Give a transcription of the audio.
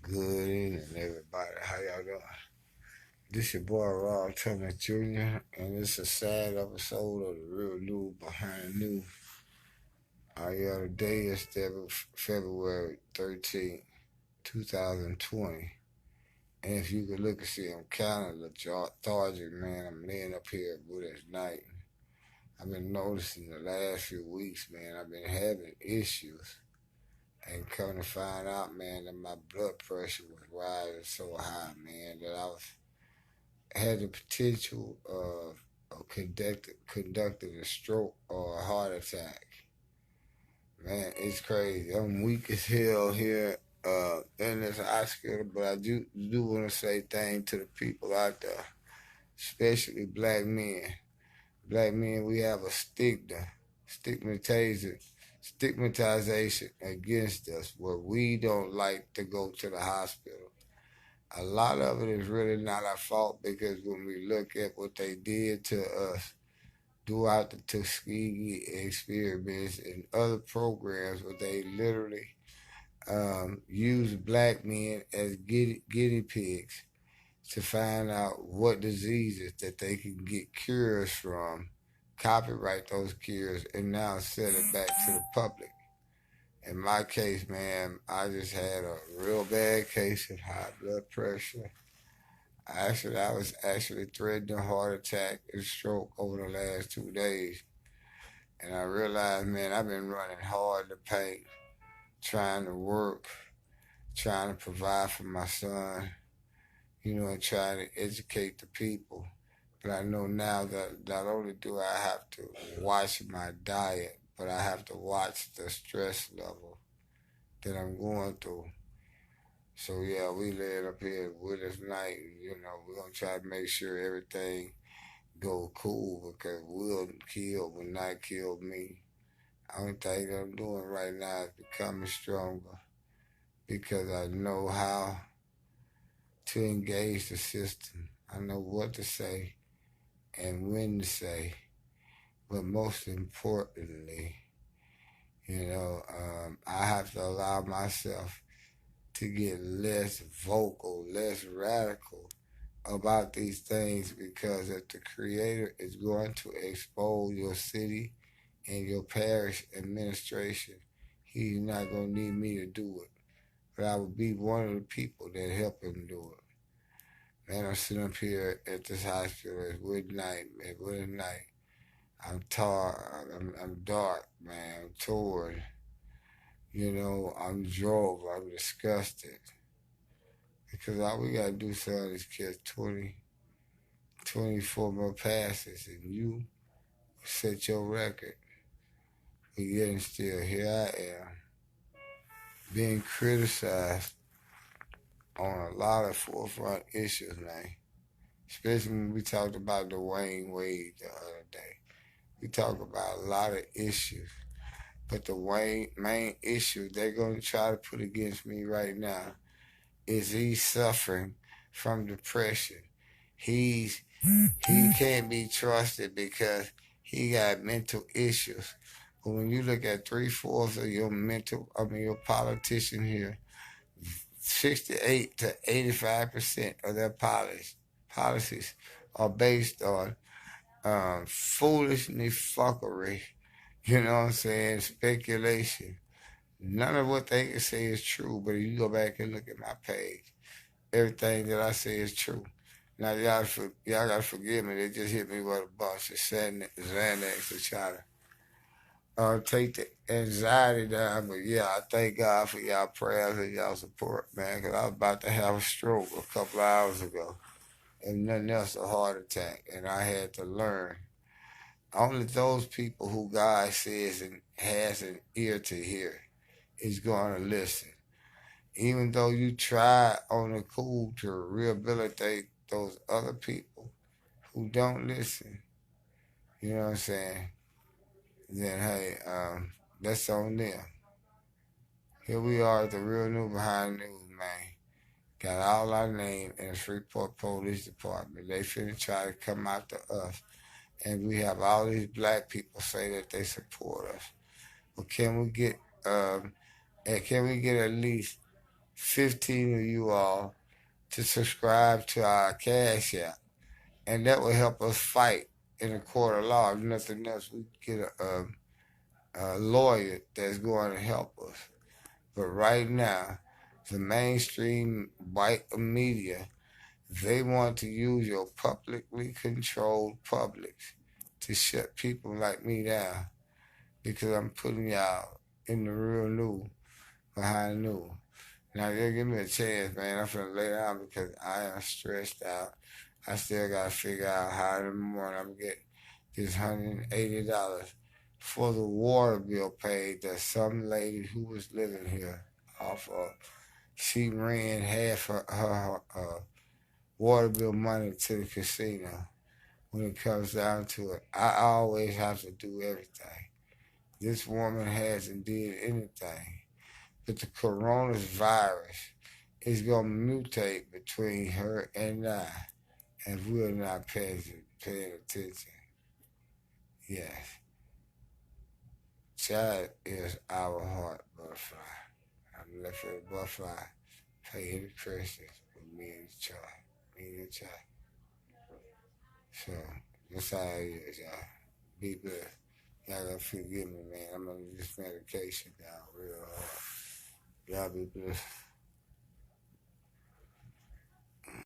Good evening, everybody. How y'all doing? This your boy Raw Turner Jr., and it's a sad episode of the Real News Behind the News. Today is February 13th, 2020. And if you could look and see, I'm kind of lethargic, man. I'm laying up here good as night. I've been noticing the last few weeks, man, I've been having issues. And coming to find out, man, that my blood pressure was rising so high, man, that had the potential of conducting a stroke or a heart attack. Man, it's crazy. I'm weak as hell here in this hospital, but I do want to say thanks to the people out there, especially black men. Black men, we have a stigmatization against us where we don't like to go to the hospital. A lot of it is really not our fault because when we look at what they did to us throughout the Tuskegee experiments and other programs where they literally use black men as guinea pigs to find out what diseases that they can get cures from, copyright those cures, and now sell it back to the public. In my case, man, I just had a real bad case of high blood pressure. I was actually threatening a heart attack and stroke over the last 2 days. And I realized, man, I've been running hard to paint, trying to work, trying to provide for my son, and trying to educate the people. But I know now that not only do I have to watch my diet, but I have to watch the stress level that I'm going through. So yeah, we laid up here with us night. We're gonna try to make sure everything go cool because will not kill me. Only thing that I'm doing right now is becoming stronger because I know how to engage the system. I know what to say and when to say, but most importantly, I have to allow myself to get less vocal, less radical about these things because if the Creator is going to expose your city and your parish administration, He's not going to need me to do it. But I will be one of the people that help Him do it. Man, I'm sitting up here at this hospital at midnight. I'm tired. I'm dark, man. I'm torn. I'm drove. I'm disgusted. Because all we got to do, son, is catch 24 more passes, and you set your record. But yet and still, here I am, being criticized on a lot of forefront issues, man. Especially when we talked about the Wayne Wade the other day. We talk about a lot of issues. But the main issue they're going to try to put against me right now is he's suffering from depression. He can't be trusted because he got mental issues. But when you look at 3/4 of your politician here, 68 to 85% of their policies are based on foolishness, fuckery, you know what I'm saying, speculation. None of what they can say is true, but if you go back and look at my page, everything that I say is true. Now, y'all gotta forgive me. They just hit me with a bunch of Xanax to try to take the anxiety down. But yeah, I thank God for y'all prayers and y'all support, man, because I was about to have a stroke a couple of hours ago. And nothing else, a heart attack. And I had to learn. Only those people who God says and has an ear to hear is going to listen. Even though you try on the cool to rehabilitate those other people who don't listen, you know what I'm saying? Then hey, that's on them. Here we are at the Real News Behind the News, man. Got all our name in the Freeport Police Department. They finna try to come after us. And we have all these black people say that they support us. But can we get at least 15 of you all to subscribe to our Cash App, and that will help us fight in a court of law. If nothing else, we get a lawyer that's going to help us. But right now, the mainstream white media, they want to use your publicly controlled publics to shut people like me down because I'm putting y'all in the real news behind the news. Now, they'll give me a chance, man. I'm finna lay down because I am stressed out. I still gotta figure out how in the morning I'm gonna get this $180 for the water bill paid that some lady who was living here off of. She ran half her water bill money to the casino. When it comes down to it, I always have to do everything. This woman hasn't did anything. But the coronavirus is going to mutate between her and I, and we're not paying attention. Yes. Child is our heart butterfly. I'm left with a butterfly. Pay any questions with me and the child. Me and the child. So, that's how it is, y'all. Be blessed. Y'all gotta forgive me, man. I'm on this medication down real hard. Y'all be blessed.